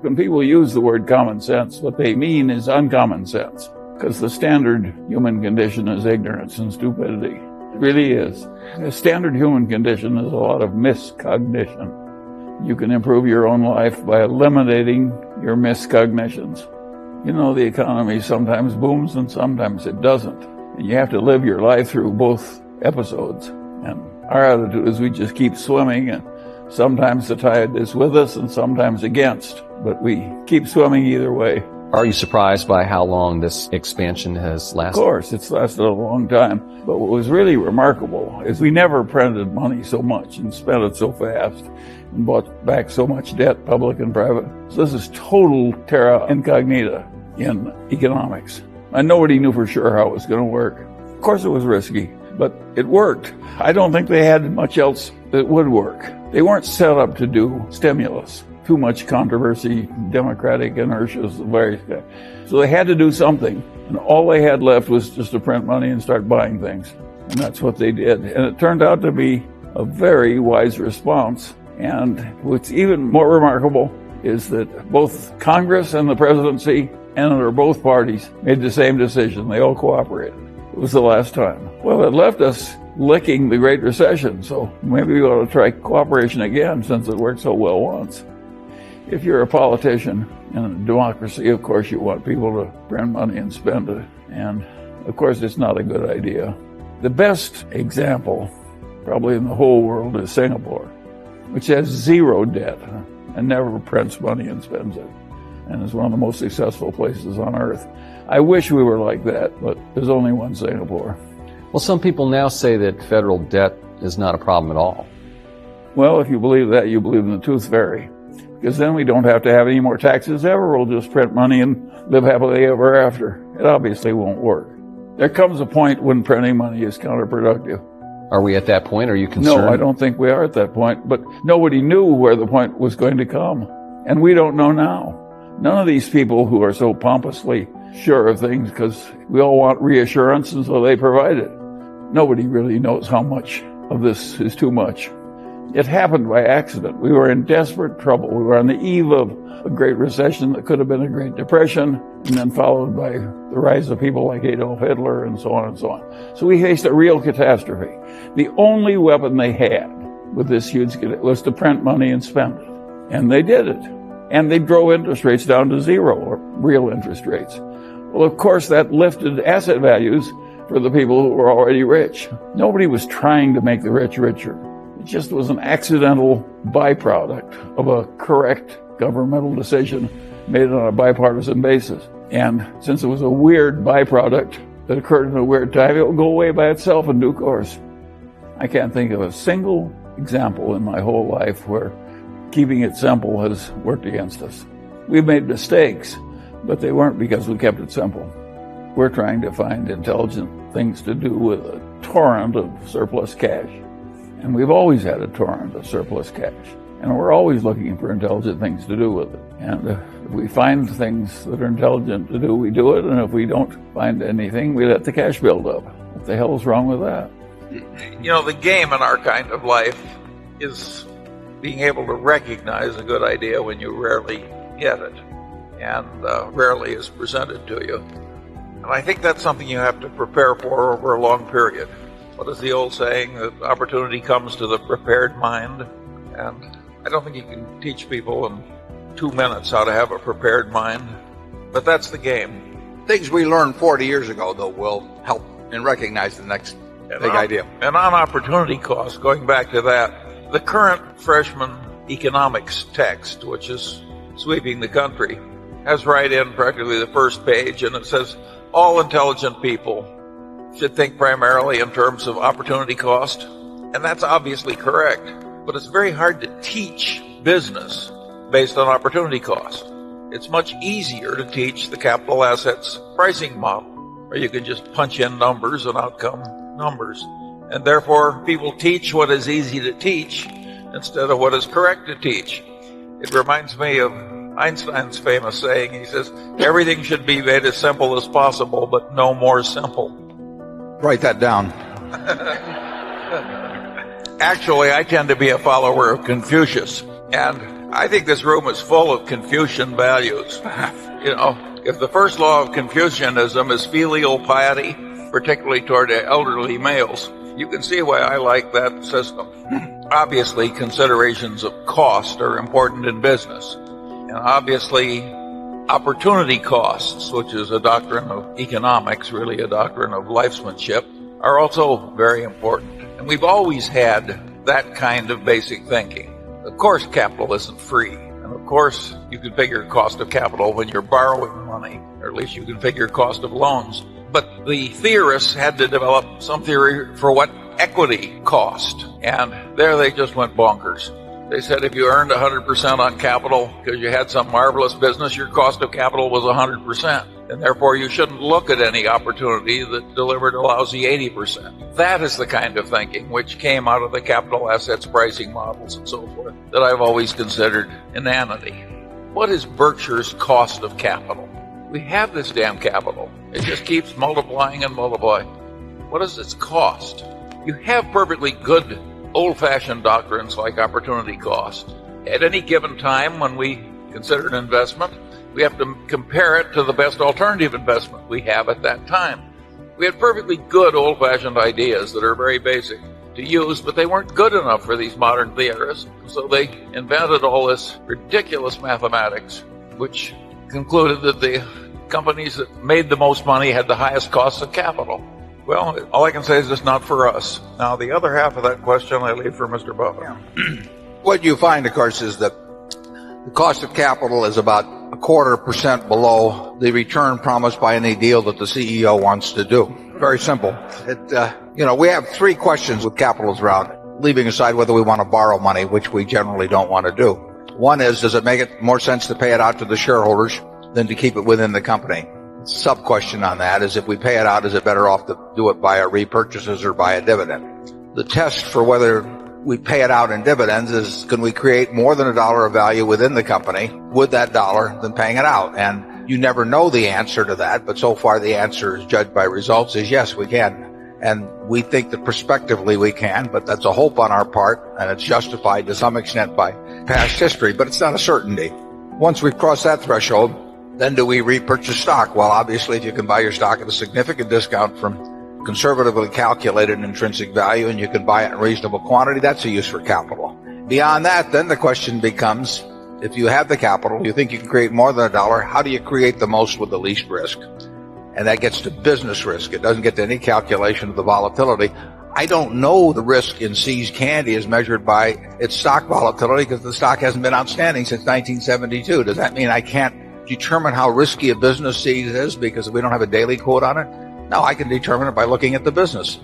When people use the word common sense, what they mean is uncommon sense, because the standard human condition is ignorance and stupidity. It really is. The standard human condition is a lot of miscognition. You can improve your own life by eliminating your miscognitions. You know, the economy sometimes booms and sometimes it doesn't. And you have to live your life through both episodes. And our attitude is we just keep swimming, and sometimes the tide is with us and sometimes against, but we keep swimming either way. Are you surprised by how long this expansion has lasted? Of course, it's lasted a long time. But what was really remarkable is we never printed money so much and spent it so fast and bought back so much debt, public and private. So this is total terra incognita in economics. And nobody knew for sure how it was going to work. Of course it was risky, but it worked. I don't think they had much else that would work. They weren't set up to do stimulus. Too much controversy, democratic inertia, various guys. So they had to do something. And all they had left was just to print money and start buying things. And that's what they did. And it turned out to be a very wise response. And what's even more remarkable is that both Congress and the presidency and under both parties made the same decision. They all cooperated. It was the last time. Well, it left us licking the Great Recession, so maybe we ought to try cooperation again since it worked so well once. If you're a politician in a democracy, of course you want people to print money and spend it. And of course it's not a good idea. The best example, probably in the whole world, is Singapore, which has zero debt and never prints money and spends it, and is one of the most successful places on earth. I wish we were like that, but there's only one Singapore. Well, some people now say that federal debt is not a problem at all. Well, if you believe that, you believe in the tooth fairy, because then we don't have to have any more taxes ever. We'll just print money and live happily ever after. It obviously won't work. There comes a point when printing money is counterproductive. Are we at that point? Are you concerned? No, I don't think we are at that point, but nobody knew where the point was going to come, and we don't know now. None of these people who are so pompously sure of things, because we all want reassurance, and so they provide it. Nobody really knows how much of this is too much. It happened by accident. We were in desperate trouble. We were on the eve of a Great Recession that could have been a Great Depression, and then followed by the rise of people like Adolf Hitler and so on and so on. So we faced a real catastrophe. The only weapon they had with this huge was to print money and spend it. And they did it. And they drove interest rates down to zero, or real interest rates. Well, of course, that lifted asset values for the people who were already rich. Nobody was trying to make the rich richer. It just was an accidental byproduct of a correct governmental decision made on a bipartisan basis. And since it was a weird byproduct that occurred in a weird time, it will go away by itself in due course. I can't think of a single example in my whole life where keeping it simple has worked against us. We've made mistakes, but they weren't because we kept it simple. We're trying to find intelligent things to do with a torrent of surplus cash. And we've always had a torrent of surplus cash. And we're always looking for intelligent things to do with it. And if we find things that are intelligent to do, we do it. And if we don't find anything, we let the cash build up. What the hell is wrong with that? You know, the game in our kind of life is being able to recognize a good idea when you rarely get it, and rarely is presented to you. And I think that's something you have to prepare for over a long period. What is the old saying? That opportunity comes to the prepared mind. And I don't think you can teach people in 2 minutes how to have a prepared mind, but that's the game. Things we learned 40 years ago, though, will help in recognizing the next big idea. And on opportunity cost, going back to that, the current freshman economics text, which is sweeping the country, has right in practically the first page, and it says all intelligent people should think primarily in terms of opportunity cost. And that's obviously correct, but it's very hard to teach business based on opportunity cost. It's much easier to teach the capital assets pricing model, where you can just punch in numbers and out come numbers. And therefore, people teach what is easy to teach instead of what is correct to teach. It reminds me of Einstein's famous saying. He says, everything should be made as simple as possible, but no more simple. Write that down. Actually, I tend to be a follower of Confucius. And I think this room is full of Confucian values. If the first law of Confucianism is filial piety, particularly toward elderly males, you can see why I like that system. Obviously, considerations of cost are important in business. And obviously, opportunity costs, which is a doctrine of economics, really a doctrine of lifesmanship, are also very important. And we've always had that kind of basic thinking. Of course, capital isn't free. And of course, you can figure cost of capital when you're borrowing money, or at least you can figure cost of loans. But the theorists had to develop some theory for what equity cost. And there they just went bonkers. They said if you earned 100% on capital because you had some marvelous business, your cost of capital was 100%. And therefore you shouldn't look at any opportunity that delivered a lousy 80%. That is the kind of thinking which came out of the capital assets pricing models and so forth that I've always considered inanity. What is Berkshire's cost of capital? We have this damn capital. It just keeps multiplying and multiplying. What is its cost? You have perfectly good old-fashioned doctrines like opportunity cost. At any given time when we consider an investment, we have to compare it to the best alternative investment we have at that time. We had perfectly good old-fashioned ideas that are very basic to use, but they weren't good enough for these modern theorists. So they invented all this ridiculous mathematics, which concluded that the companies that made the most money had the highest cost of capital. Well, all I can say is it's not for us. Now, the other half of that question I leave for Mr. Buffett. Yeah. What you find, of course, is that the cost of capital is about 0.25% below the return promised by any deal that the CEO wants to do. Very simple. We have three questions with capitals around, leaving aside whether we want to borrow money, which we generally don't want to do. One is, does it make it more sense to pay it out to the shareholders than to keep it within the company? Sub-question on that is, if we pay it out, is it better off to do it via repurchases or by a dividend? The test for whether we pay it out in dividends is, can we create more than $1 of value within the company with that dollar than paying it out? And you never know the answer to that, but so far the answer is, judged by results, is yes, we can. And we think that prospectively we can, but that's a hope on our part, and it's justified to some extent by past history, but it's not a certainty. Once we've crossed that threshold, then do we repurchase stock? Well, obviously, if you can buy your stock at a significant discount from conservatively calculated intrinsic value and you can buy it in reasonable quantity, that's a use for capital. Beyond that, then the question becomes, if you have the capital, you think you can create more than $1, how do you create the most with the least risk? And that gets to business risk. It doesn't get to any calculation of the volatility. I don't know the risk in See's Candy is measured by its stock volatility because the stock hasn't been outstanding since 1972. Does that mean I can't determine how risky a business See's is because we don't have a daily quote on it? No, I can determine it by looking at the business.